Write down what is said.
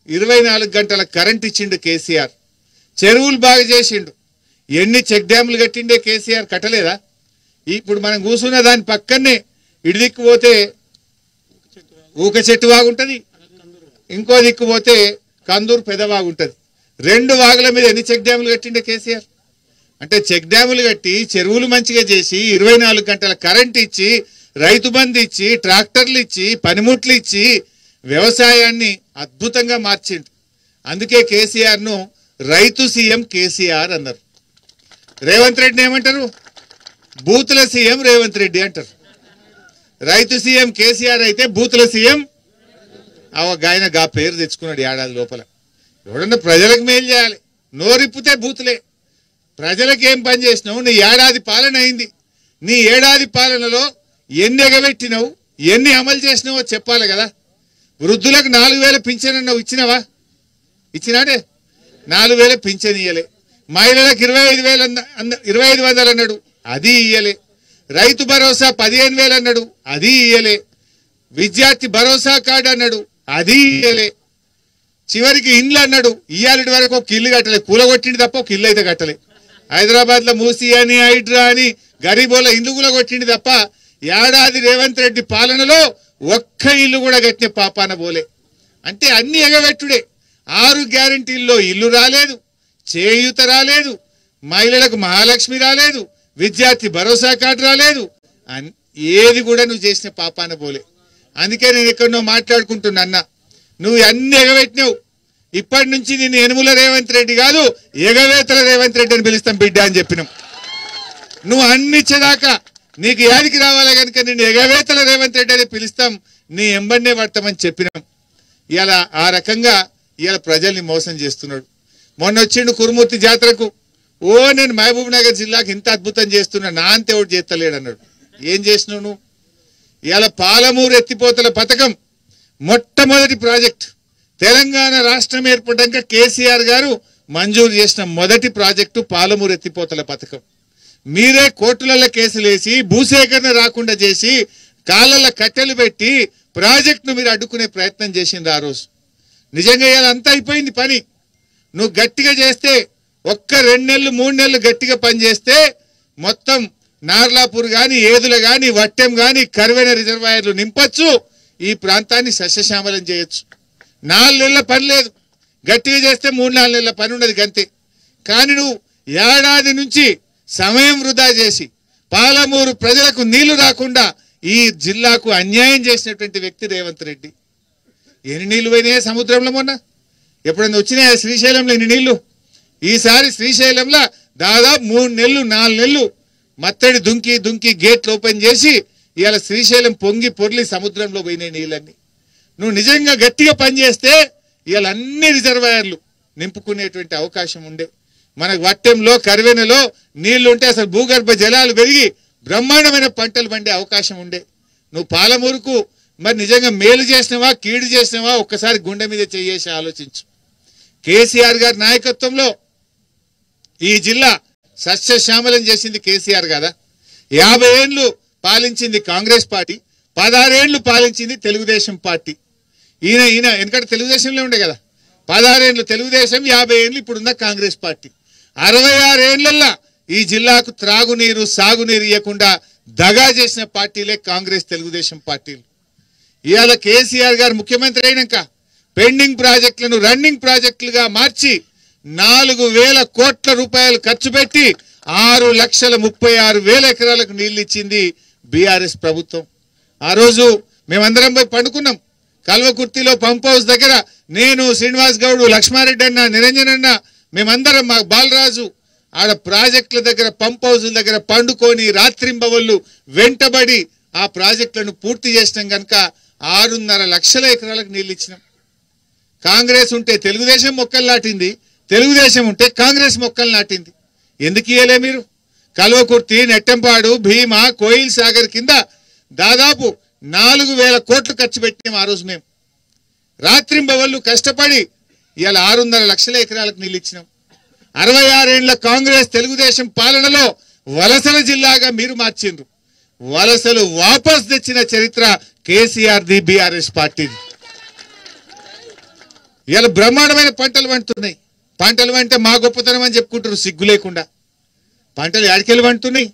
24 గంటల కరెంట్ ఇచ్చిండు కేసీఆర్. చెరువులు బాగా చేసిండు. ఎన్ని చెక్ డ్యాములు కట్టిండే కేసీఆర్ కట్టలేదా? ఇప్పుడు మనం కూర్చున్న దాని పక్కనే ఇటు దిక్కు పోతే ఊక చెట్టు వాగుంటది, ఇంకో దిక్కు పోతే కందూరు పెదవాగుంటది. 2 వాగుల మీద ఎన్ని చెక్ డ్యాములు కట్టిండే కేసీఆర్? అంటే చెక్ డ్యాములు కట్టి చెరువులు మంచిగా చేసి 24 గంటల కరెంట్ ఇచ్చి రైతు బంధు ఇచ్చి ట్రాక్టర్లు ఇచ్చి పనిముట్లు ఇచ్చి వ్యవసాయాన్ని అద్భుతంగా మార్చిండు. అందుకే కేసీఆర్ ను రైతు సీఎం కేసీఆర్ అన్నారు. రేవంత్ రెడ్డిని ఏమంటారు? బూతుల సీఎం రేవంత్ రెడ్డి అంటారు. రైతు సీఎం కేసీఆర్ అయితే బూతుల సీఎం ఆయన గా పేరు తెచ్చుకున్నాడు ఏడాది లోపల. ఎవడన్నా ప్రజలకు మేలు చేయాలి, నోరిప్పితే బూతులే. ప్రజలకు ఏం పని చేసినావు? నీ ఏడాది పాలన అయింది. నీ ఏడాది పాలనలో ఎన్ని ఎగబెట్టినావు, ఎన్ని అమలు చేసినావో చెప్పాలి కదా. వృద్ధులకు 4000 పింఛన్ అన్నావు, ఇచ్చినావా? ఇచ్చినాడే? 4000 పింఛన్ ఇయ్యలే. మహిళలకు 2500 అన్నాడు, అది ఇయ్యలే. రైతు భరోసా 15000 అన్నాడు, అది ఇయ్యలే. విద్యార్థి భరోసా కార్డు అన్నాడు, అది ఇయ్యలే. చివరికి ఇండ్లు అన్నాడు, ఇయ్యాలటి వరకు ఒక ఇల్లు కట్టలే. కూలగొట్టింది తప్ప ఒక ఇల్లు అయితే కట్టలే. హైదరాబాద్ లో మూసి అని హైడ్రా అని గరీబోల ఇల్లు కూడా కొట్టింది తప్ప ఏడాది రేవంత్ రెడ్డి పాలనలో ఒక్క ఇల్లు కూడా కట్టిన పాపాన పోలే. అంటే అన్ని ఎగబెట్టుడే. 6 గ్యారంటీల్లో ఇల్లు రాలేదు, చేయూత రాలేదు, మహిళలకు మహాలక్ష్మి రాలేదు, విద్యార్థి భరోసా కార్డు రాలేదు. ఏది కూడా నువ్వు చేసిన పాపాన పోలే. అందుకే నేను ఎక్కడో మాట్లాడుకుంటున్నా, నువ్వు అన్ని ఎగబెట్టినావు. ఇప్పటి నుంచి నిన్ను యనుమల రేవంత్ రెడ్డి కాదు, ఎగవేతల రేవంత్ రెడ్డి అని పిలుస్తాం బిడ్డ అని చెప్పినాం. నువ్వు అన్ని ఇచ్చేదాకా నీకు యాదికి రావాలి కనుక నిన్ను ఎగవేతల రేవంత్ రెడ్డి అని పిలుస్తాం, నీ ఎంబడినే పడతామని చెప్పినాం. ఇలా ఆ రకంగా ఇవాళ ప్రజల్ని మోసం చేస్తున్నాడు. మొన్న వచ్చిండు కురుమూర్తి జాతరకు, నేను మహబూబ్ నగర్ జిల్లాకి ఇంత అద్భుతం చేస్తున్నా, నా అంతే ఒకటి చేస్తలేడు అన్నాడు. ఏం చేసినావు నువ్వు? ఇవాళ పాలమూరు ఎత్తిపోతల పథకం మొట్టమొదటి ప్రాజెక్ట్. తెలంగాణ రాష్ట్రం ఏర్పడ్డాక కేసీఆర్ గారు మంజూరు చేసిన మొదటి ప్రాజెక్టు పాలమూరు ఎత్తిపోతల పథకం. మీరే కోర్టులలో కేసులేసి భూసేకరణ రాకుండా చేసి కాళ్ళల్లో కట్టెలు పెట్టి ప్రాజెక్టును మీరు అడ్డుకునే ప్రయత్నం చేసింది ఆ రోజు. నిజంగా ఇవాళ అంతా అయిపోయింది పని. నువ్వు గట్టిగా చేస్తే ఒక్క 2 నెలలు 3 నెలలు గట్టిగా పనిచేస్తే మొత్తం నార్లాపూర్ గాని, ఏదుల గాని, వట్టెం గాని, కర్వెన రిజర్వాయర్లు నింపచ్చు. ఈ ప్రాంతాన్ని సస్యశ్యామలం చేయొచ్చు. 4 నెలల పని లేదు, గట్టిగా చేస్తే 3-4 నెలల పని ఉన్నది గంతే. కానీ నువ్వు ఏడాది నుంచి సమయం వృధా చేసి పాలమూరు ప్రజలకు నీళ్లు రాకుండా ఈ జిల్లాకు అన్యాయం చేసినటువంటి వ్యక్తి రేవంత్ రెడ్డి. ఎన్ని నీళ్లు పోయినాయా సముద్రంలో? మొన్న ఎప్పుడైనా వచ్చినాయా శ్రీశైలంలో ఎన్ని నీళ్లు? ఈసారి శ్రీశైలంలో దాదాపు 3 నెలలు 4 నెలలు మత్తడి దుంకి దుంకి గేట్లు ఓపెన్ చేసి ఇవాళ శ్రీశైలం పొంగి పొర్లి సముద్రంలో పోయినాయి నీళ్ళన్నీ. నువ్వు నిజంగా గట్టిగా పనిచేస్తే ఇవాళ అన్ని రిజర్వాయర్లు నింపుకునేటువంటి అవకాశం ఉండే. మనకు వట్టెంలో కర్వెనలో నీళ్లు ఉంటే అసలు భూగర్భ జలాలు పెరిగి బ్రహ్మాండమైన పంటలు పండే అవకాశం ఉండే. నువ్వు పాలమూరుకు మరి నిజంగా మేలు చేసినవా కీడు చేసినవా ఒక్కసారి గుండె మీద చేసి ఆలోచించు. కేసీఆర్ గారి నాయకత్వంలో ఈ జిల్లా సస్యశ్యామలం చేసింది కేసీఆర్ కదా. 50 ఏళ్లు పాలించింది కాంగ్రెస్ పార్టీ, 16 ఏళ్లు పాలించింది తెలుగుదేశం పార్టీ. ఈయన ఎందుకంటే తెలుగుదేశంలో ఉండే కదా. 16 ఏళ్లు తెలుగుదేశం, 50 ఏళ్లు ఇప్పుడున్న కాంగ్రెస్ పార్టీ. 66 ఏళ్లల్లా ఈ జిల్లాకు త్రాగునీరు సాగునీరు ఇవ్వకుండా దగా చేసిన పార్టీలే కాంగ్రెస్ తెలుగుదేశం పార్టీలు. ఇవాళ కేసీఆర్ గారు ముఖ్యమంత్రి అయినాక పెండింగ్ ప్రాజెక్టులను రన్నింగ్ ప్రాజెక్టులుగా మార్చి 4000 కోట్ల రూపాయలు ఖర్చు పెట్టి 6,36,000 ఎకరాలకు నీళ్లు ఇచ్చింది బీఆర్ఎస్ ప్రభుత్వం. ఆ రోజు మేమందరం పోయి పండుకున్నాం కల్వకుర్తిలో పంప్ హౌస్ దగ్గర. నేను, శ్రీనివాస్ గౌడ్, లక్ష్మారెడ్డి అన్న, నిరంజన్ అన్న, మేమందరం మా బాలరాజు ఆడ ప్రాజెక్టుల దగ్గర పంప్ హౌస్ల దగ్గర పండుకొని రాత్రింబవళ్ళు వెంటబడి ఆ ప్రాజెక్టులను పూర్తి చేసినాం కనుక 6.5 లక్షల ఎకరాలకు నీళ్ళు ఇచ్చినాం. కాంగ్రెస్ ఉంటే తెలుగుదేశం మొక్కలు నాటింది, తెలుగుదేశం ఉంటే కాంగ్రెస్ మొక్కలు నాటింది. ఎందుకు ఇయ్యలే మీరు? కల్వకుర్తి, నెట్టంపాడు, భీమా, కోయిల్ సాగర్ కింద దాదాపు 4000 కోట్లు ఖర్చు పెట్టినాం ఆ రోజు. మేము రాత్రింబవళ్ళు కష్టపడి ఇవాళ 6.5 లక్షల ఎకరాలకు నీళ్ళు ఇచ్చినాం. 66 ఏళ్ల కాంగ్రెస్ తెలుగుదేశం పాలనలో వలసల జిల్లాగా మీరు మార్చిండ్రు. వలసలు వాపస్ తెచ్చిన చరిత్ర కేసీఆర్ ది, బీఆర్ఎస్ పార్టీది. ఇలా బ్రహ్మాండమైన పంటలు పండుతున్నాయి. పంటలు అంటే మా గొప్పతనం అని చెప్పుకుంటారు సిగ్గు లేకుండా. పంటలు యాడికెళ్ళి పండుతున్నాయి?